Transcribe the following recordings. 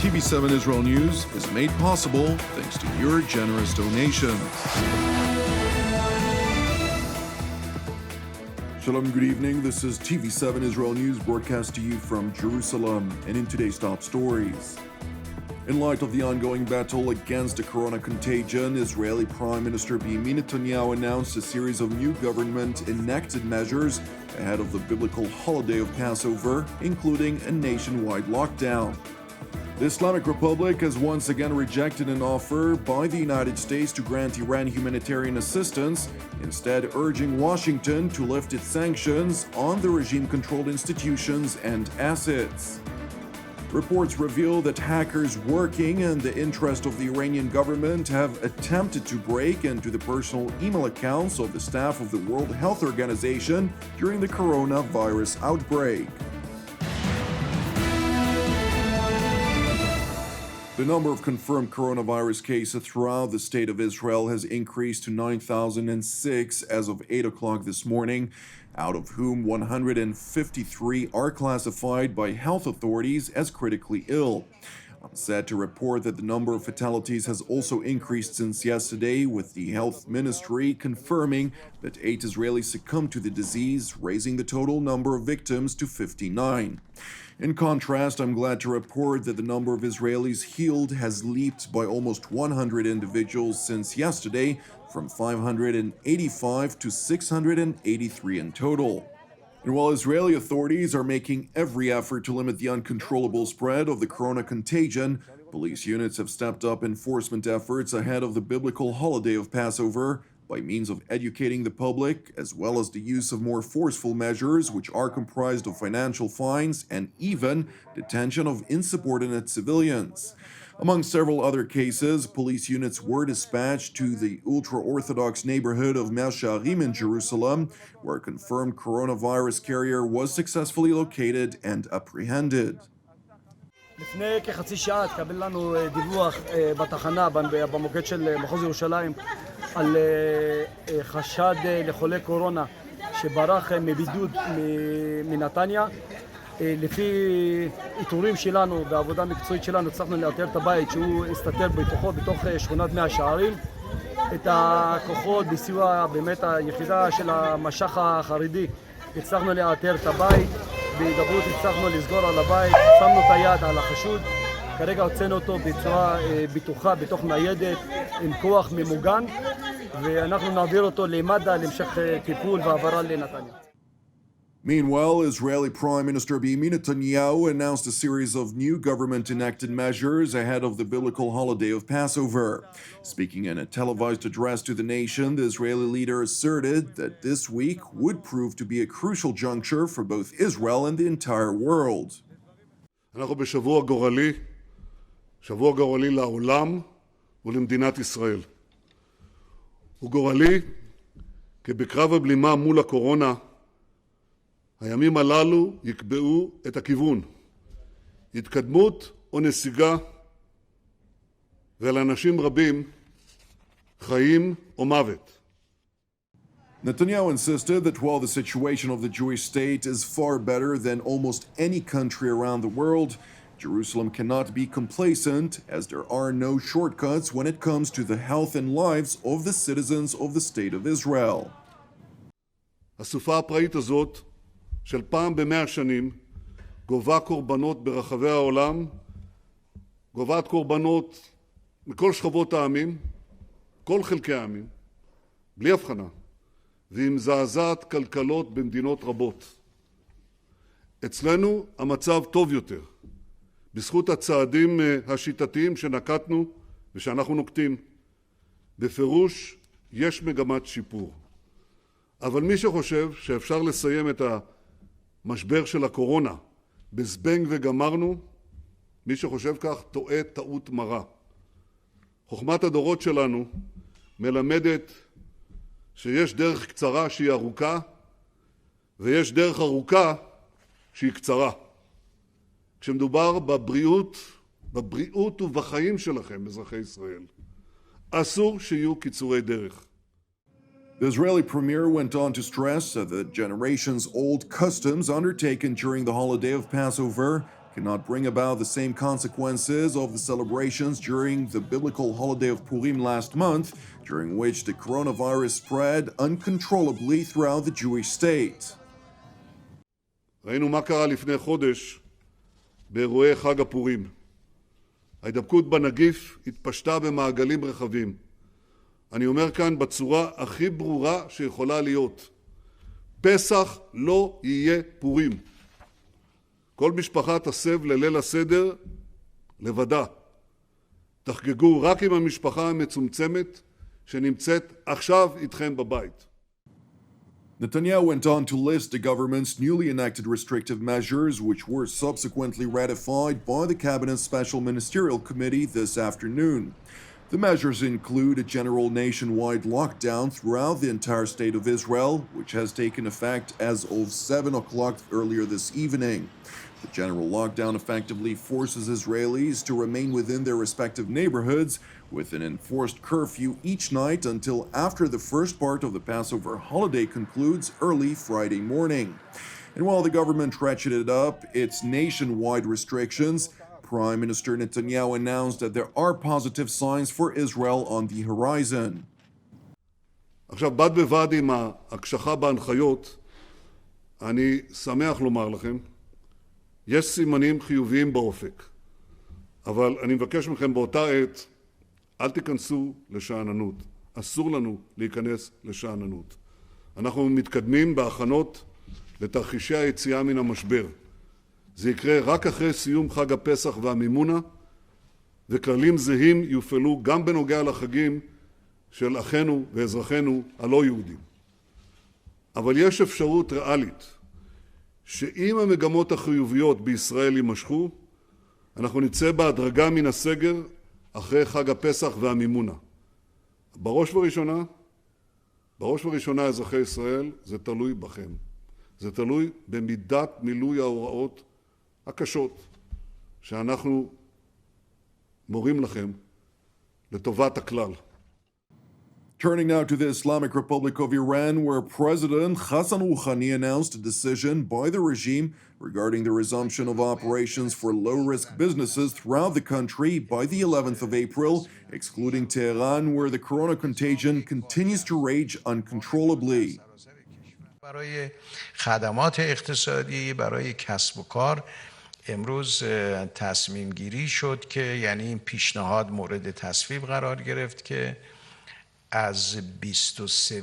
TV7 Israel News is made possible thanks to your generous donations. Shalom, good evening. This is TV7 Israel News broadcast to you from Jerusalem, and in today's top stories. In light of the ongoing battle against the corona contagion, Israeli Prime Minister Benjamin Netanyahu announced a series of new government-enacted measures ahead of the biblical holiday of Passover, including a nationwide lockdown. The Islamic Republic has once again rejected an offer by the United States to grant Iran humanitarian assistance, instead urging Washington to lift its sanctions on the regime-controlled institutions and assets. Reports reveal that hackers working in the interest of the Iranian government have attempted to break into the personal email accounts of the staff of the World Health Organization during the coronavirus outbreak. The number of confirmed coronavirus cases throughout the state of Israel has increased to 9,006 as of 8 o'clock this morning, out of whom 153 are classified by health authorities as critically ill. I'm sad to report that the number of fatalities has also increased since yesterday, with the health ministry confirming that 8 Israelis succumbed to the disease, raising the total number of victims to 59. In contrast, I'm glad to report that the number of Israelis healed has leaped by almost 100 individuals since yesterday, from 585 to 683 in total. And while Israeli authorities are making every effort to limit the uncontrollable spread of the corona contagion, police units have stepped up enforcement efforts ahead of the biblical holiday of Passover by means of educating the public, as well as the use of more forceful measures, which are comprised of financial fines and even detention of insubordinate civilians. Among several other cases, police units were dispatched to the ultra-Orthodox neighborhood of Mea Shearim in Jerusalem, where a confirmed coronavirus carrier was successfully located and apprehended. לפני כחצי שעה התקבל לנו דיווח בתחנה במוקד של מחוז ירושלים על חשד לחולה קורונה שברח מבידוד מנתניה. לפי איתורים שלנו ועבודה מקצועית שלנו הצלחנו לאתר את הבית שהוא הסתתר בתוך שכונת מאה שערים. את הכוחות בסיוע באמת היחידה של המש"ח החרדי הצלחנו לאתר את הבית. בהידברות הצלחנו לסגור על הבית, שמנו את היד על החשוד, כרגע הוצאנו אותו בצורה בטוחה בתוך ניידת עם כוח ממוגן, ואנחנו נעביר אותו למד"א להמשך טיפול והעברה לנתניה. Meanwhile, Israeli Prime Minister Benjamin Netanyahu announced a series of new government-enacted measures ahead of the biblical holiday of Passover. Speaking in a televised address to the nation, the Israeli leader asserted that this week would prove to be a crucial juncture for both Israel and the entire world. אנחנו בשבוע גורלי לעולם ולמדינת ישראל. הוא גורלי כי בקרב הבלימה מול הקורונה הימים הללו יקבעו את הכיוון, התקדמות או נסיגה, ולאנשים רבים חיים או מוות. Netanyahu insisted that while the situation of the Jewish state is far better than almost any country around the world, Jerusalem cannot be complacent, as there are no shortcuts when it comes to the health and lives of the citizens of the state of Israel. הסופה הפראית הזאת של פעם ב100 שנים גובה קורבנות ברחבי העולם, גובעת קורבנות מכל שכבות העמים, כל חלקי העמים, בלי הבחנה, והיא מזעזעת כלכלות במדינות רבות. אצלנו המצב טוב יותר, בזכות הצעדים השיטתיים שנקטנו ושאנחנו נוקטים. בפירוש יש מגמת שיפור. אבל מי שחושב שאפשר לסיים את המשבר של הקורונה בזבנג וגמרנו, מי שחושב כך טועה טעות מרה. חוכמת הדורות שלנו מלמדת שיש דרך קצרה שהיא ארוכה, ויש דרך ארוכה שהיא קצרה. כשמדובר בבריאות ובחיים שלכם, אזרחי ישראל, אסור שיהיו קיצורי דרך. The Israeli premier went on to stress that the generations-old customs undertaken during the holiday of Passover cannot bring about the same consequences of the celebrations during the biblical holiday of Purim last month, during which the coronavirus spread uncontrollably throughout the Jewish state. ראינו מה קרה לפני חודש באירועי חג הפורים. ההידבקות בנגיף התפשטה במעגלים רחבים. אני אומר כאן בצורה הכי ברורה שיכולה להיות. פסח לא יהיה פורים. כל משפחה תסב לליל הסדר לבדה. תחגגו רק עם המשפחה המצומצמת שנמצאת עכשיו איתכם בבית. Netanyahu went on to list the government's newly enacted restrictive measures, which were subsequently ratified by the Cabinet's Special Ministerial Committee this afternoon. The measures include a general nationwide lockdown throughout the entire state of Israel, which has taken effect as of 7 o'clock earlier this evening. The general lockdown effectively forces Israelis to remain within their respective neighborhoods with an enforced curfew each night until after the first part of the Passover holiday concludes early Friday morning. And while the government ratcheted up its nationwide restrictions, Prime Minister Netanyahu announced that there are positive signs for Israel on the horizon. עכשיו, בד בבד עם ההקשחה בהנחיות, אני שמח לומר לכם, יש סימנים חיוביים באופק. אבל אני מבקש מכם באותה עת, אל תיכנסו לשאננות. אסור לנו להיכנס לשאננות. אנחנו מתקדמים בהכנות לתרחישי היציאה מן המשבר. זה יקרה רק אחרי סיום חג הפסח והמימונה, וכללים זהים יופעלו גם בנוגע לחגים של אחינו ואזרחינו הלא יהודים. אבל יש אפשרות ריאלית שאם המגמות החיוביות בישראל יימשכו, אנחנו נצא בהדרגה מן הסגר אחרי חג הפסח והמימונה. בראש ובראשונה אזרחי ישראל, זה תלוי בכם. זה תלוי במידת מילוי ההוראות הקשות שאנחנו מורים לכם לטובת הכלל. Turning now to the Islamic Republic of Iran, where President Hassan Rouhani announced a decision by the regime regarding the resumption of operations for low-risk businesses throughout the country by the 11th of April, excluding Tehran, where the corona contagion continues to rage uncontrollably. برای خدمات اقتصادی، برای کسب و کار امروز تصمیم گیری شد که یعنی این پیشنهاد مورد تصویب قرار گرفت که از 23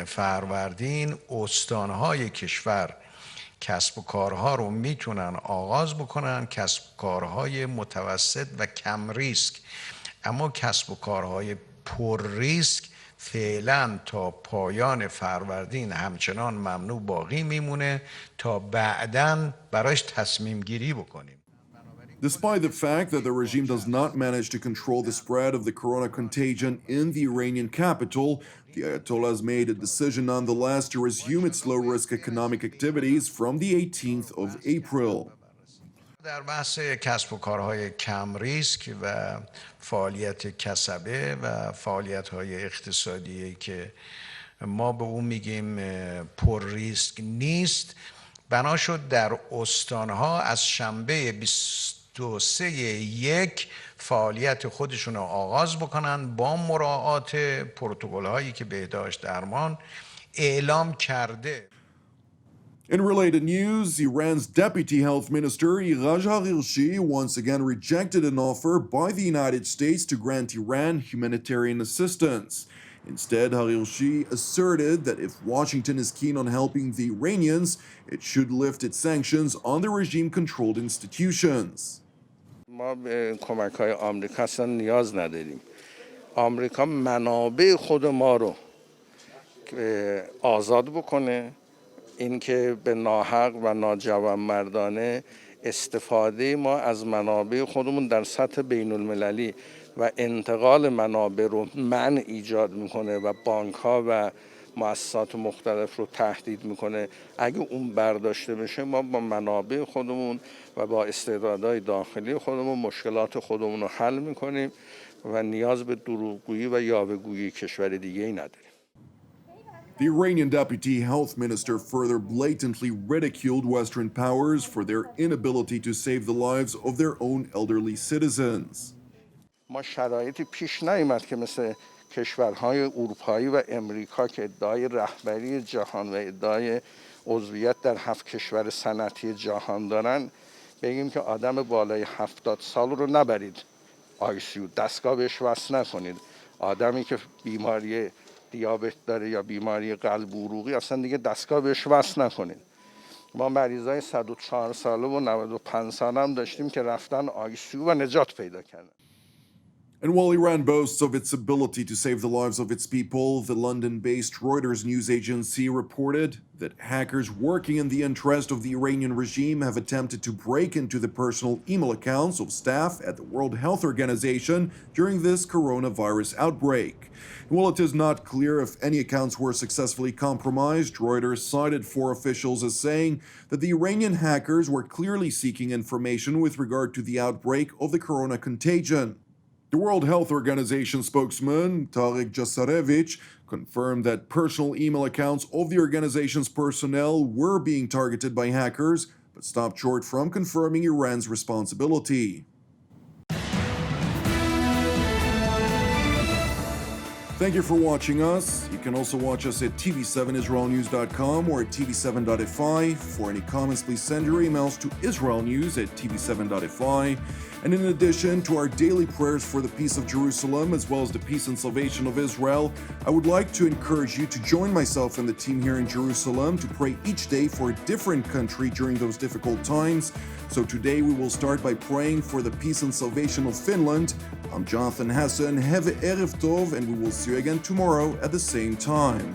فروردین استانهای کشور کسب و کارها رو میتونن آغاز بکنن، کسب و کارهای متوسط و کم ریسک. اما کسب و کارهای پر ریسک فعلا تا پایان فروردین همچنان ممنوع باقی میمونه تا بعداً براش تصمیم گیری بکنیم. Despite the fact that the regime does not manage to control the spread of the corona contagion in the Iranian capital, the Ayatollah has made a decision nonetheless to resume its low-risk economic activities from the 18th of April. در بحث کسب و کارهای کم ریسک و فعالیت کسبه و فعالیت‌های اقتصادی که ما به اون میگیم پر ریسک نیست، بنا شد در استانها از شنبه 23/1 فعالیت خودشون رو آغاز بکنن با مراعات پروتکل‌هایی که بهداشت درمان اعلام کرده. In related news, Iran's Deputy Health Minister Iraj Haghirshi once again rejected an offer by the United States to grant Iran humanitarian assistance. Instead, Haghirshi asserted that if Washington is keen on helping the Iranians, it should lift its sanctions on the regime-controlled institutions. ما به کمک‌های آمریکا اصلا نیاز نداریم. آمریکا منابع خود ما رو آزاد بکنه، اینکه به ناحق و ناجوانمردانه استفاده ما از منابع خودمون در سطح بین المللی و انتقال منابع رو منع ایجاد میکنه و بانک‌ها و مؤسسات مختلف رو تهدید میکنه. اگه اون برداشته بشه ما با منابع خودمون و با استعدادهای داخلی خودمون مشکلات خودمون رو حل میکنیم و نیاز به دروغگویی و یاوه‌گویی کشور دیگه ای نداریم. The Iranian deputy health minister further blatantly ridiculed Western powers for their inability to save the lives of their own elderly citizens. ما شرایطی پیش نیامد که مثل کشورهای اروپایی و امریکا که ادعای رهبری جهان و ادعای عضویت در 7 کشور صنعتی جهان دارن بگیم که آدم بالای 70 سال رو نبرید ICU، دستگاه بهش وصل نکنید. آدمی که بیماری دیابت داره یا بیماری قلب و عروقی اصلا دیگه دستگاه بهش وصل نکنید. ما مریضای 104 ساله و 95 ساله هم داشتیم که رفتن ICU و نجات پیدا کردن. And while Iran boasts of its ability to save the lives of its people, the London-based Reuters news agency reported that hackers working in the interest of the Iranian regime have attempted to break into the personal email accounts of staff at the World Health Organization during this coronavirus outbreak. And while it is not clear if any accounts were successfully compromised, Reuters cited 4 officials as saying that the Iranian hackers were clearly seeking information with regard to the outbreak of the corona contagion. The World Health Organization spokesman, Tariq Jasarevich, confirmed that personal email accounts of the organization's personnel were being targeted by hackers, but stopped short from confirming Iran's responsibility. Thank you for watching us. You can also watch us at tv7israelnews.com or at tv7.fi. For any comments, please send your emails to israelnews@tv7.fi. And in addition to our daily prayers for the peace of Jerusalem, as well as the peace and salvation of Israel, I would like to encourage you to join myself and the team here in Jerusalem to pray each day for a different country during those difficult times. So today we will start by praying for the peace and salvation of Finland. I'm Jonathan Hassan. Have a Erev Tov, and we will see you again tomorrow at the same time.